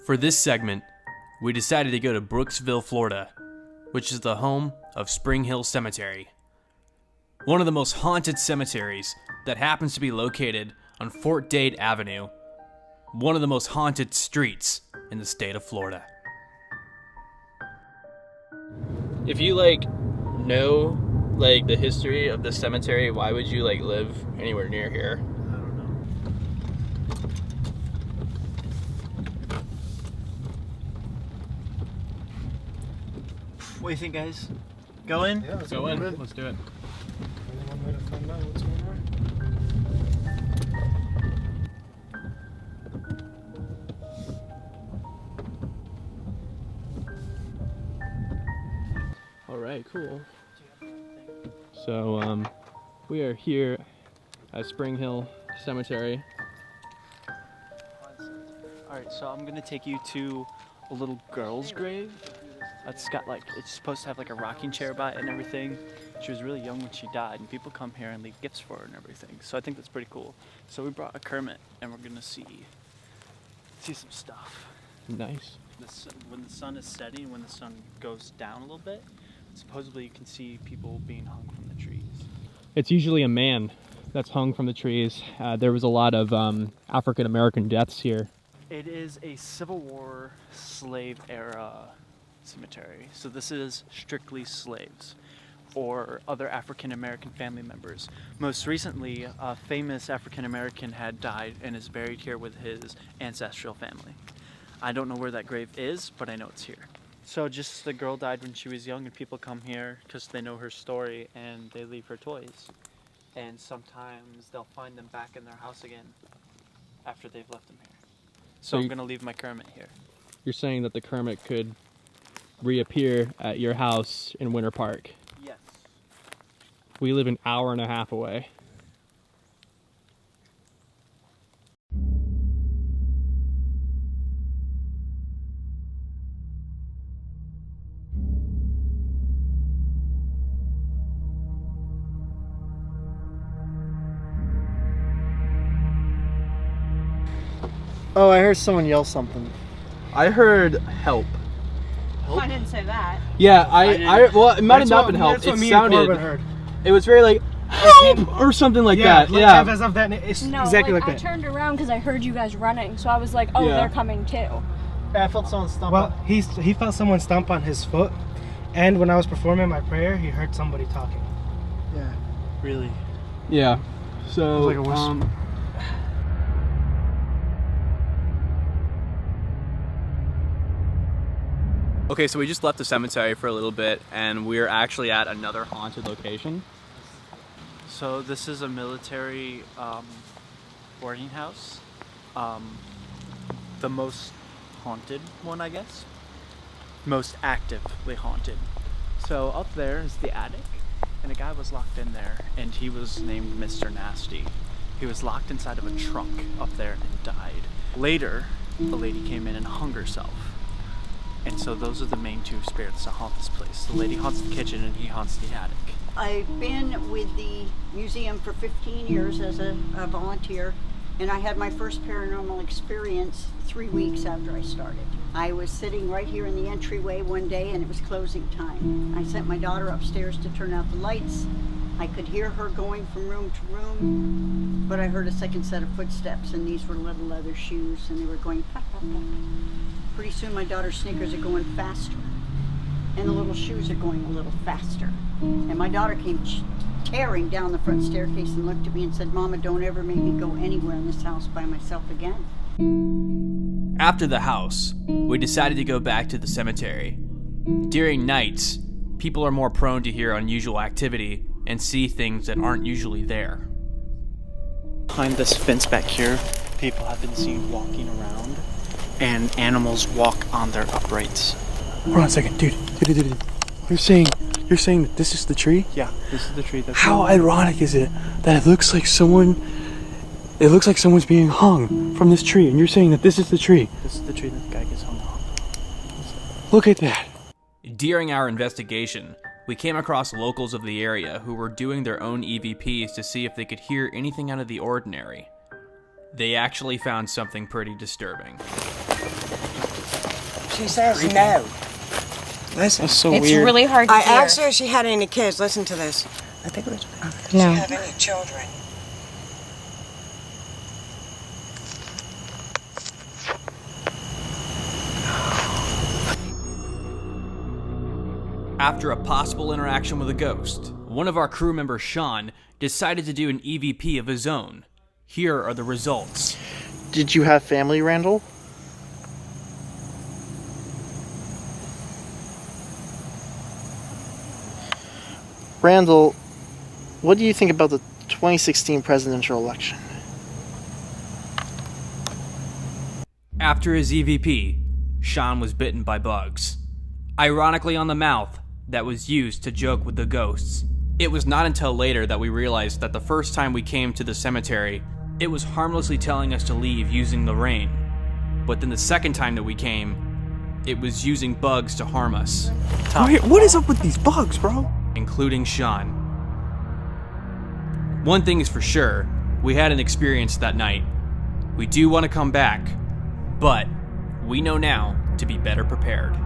For this segment, we decided to go to Brooksville, Florida, which is the home of Springhill Cemetery. One of the most haunted cemeteries that happens to be located on Fort Dade Avenue, one of the most haunted streets in the state of Florida. If you know the history of the cemetery, why would you live anywhere near here? What do you think, guys? Go in? Yeah, let's Go in. in. Let's do it. Only one way to find out what's going on. All right, cool. So we are here at Springhill Cemetery. Alright, so I'm gonna take you to a little girl's grave. It's got it's supposed to have a rocking chair by it and everything. She was really young when she died, and people come here and leave gifts for her and everything. So I think that's pretty cool. So we brought a Kermit, and we're gonna see some stuff. Nice. When the sun is setting, when the sun goes down a little bit, supposedly you can see people being hung from the trees. It's usually a man that's hung from the trees. There was a lot of African American deaths here. It is a Civil War slave era cemetery. So this is strictly slaves or other African American family members. Most recently, a famous African American had died and is buried here with his ancestral family. I don't know where that grave is, but I know it's here. So just the girl died when she was young, and people come here because they know her story and they leave her toys. And sometimes they'll find them back in their house again after they've left them here. So I'm gonna leave my Kermit here. You're saying that the Kermit could reappear at your house in Winter Park. Yes. We live an hour and a half away. Oh, I heard someone yell something. I heard help. Oh, I didn't say that. Yeah, well, it might have not been help. That's what It me and sounded. Corbin heard. It was very help or something like that. Yeah. As of that, it's No, exactly like I that. turned around because I heard you guys running, so I was like, oh, Yeah. they're coming too. Yeah, I felt someone stomp. Well, he felt someone stomp on his foot, and when I was performing my prayer, he heard somebody talking. Yeah. Really? Yeah. So, It was like a whisper. Okay, so we just left the cemetery for a little bit, and we're actually at another haunted location. So this is a military boarding house. The most haunted one, I guess. Most actively haunted. So up there is the attic, and a guy was locked in there, and he was named Mr. Nasty. He was locked inside of a truck up there and died. Later, a lady came in and hung herself. And so those are the main two spirits that haunt this place. The lady haunts the kitchen and he haunts the attic. I've been with the museum for 15 years as a volunteer, and I had my first paranormal experience 3 weeks after I started. I was sitting right here in the entryway one day and it was closing time. I sent my daughter upstairs to turn out the lights. I could hear her going from room to room, but I heard a second set of footsteps, and these were little leather shoes, and they were going pop, pop, pop. Pretty soon my daughter's sneakers are going faster, and the little shoes are going a little faster. And my daughter came tearing down the front staircase and looked at me and said, "Mama, don't ever make me go anywhere in this house by myself again." After the house, we decided to go back to the cemetery. During nights, people are more prone to hear unusual activity and see things that aren't usually there. Behind this fence back here, people have been seen walking around, and animals walk on their uprights. Hold on a second, dude. You're saying that this is the tree? Yeah, this is the tree that's... How ironic is it that it looks like someone's being hung from this tree, and you're saying that this is the tree? This is the tree that the guy gets hung on. Look at that. During our investigation, we came across locals of the area who were doing their own EVPs to see if they could hear anything out of the ordinary. They actually found something pretty disturbing. She says no. Listen. That's so It's weird. really hard to I hear. asked her if she had any kids. Listen to this. I think it was. Does No. she have any children? After a possible interaction with a ghost, one of our crew members, Sean, decided to do an EVP of his own. Here are the results. Did you have family, Randall? Randall, what do you think about the 2016 presidential election? After his EVP, Sean was bitten by bugs. Ironically on the mouth, that was used to joke with the ghosts. It was not until later that we realized that the first time we came to the cemetery, it was harmlessly telling us to leave using the rain. But then the second time that we came, it was using bugs to harm us, Wait, what is up with these bugs, bro? including Sean. One thing is for sure, we had an experience that night. We do want to come back, but we know now to be better prepared.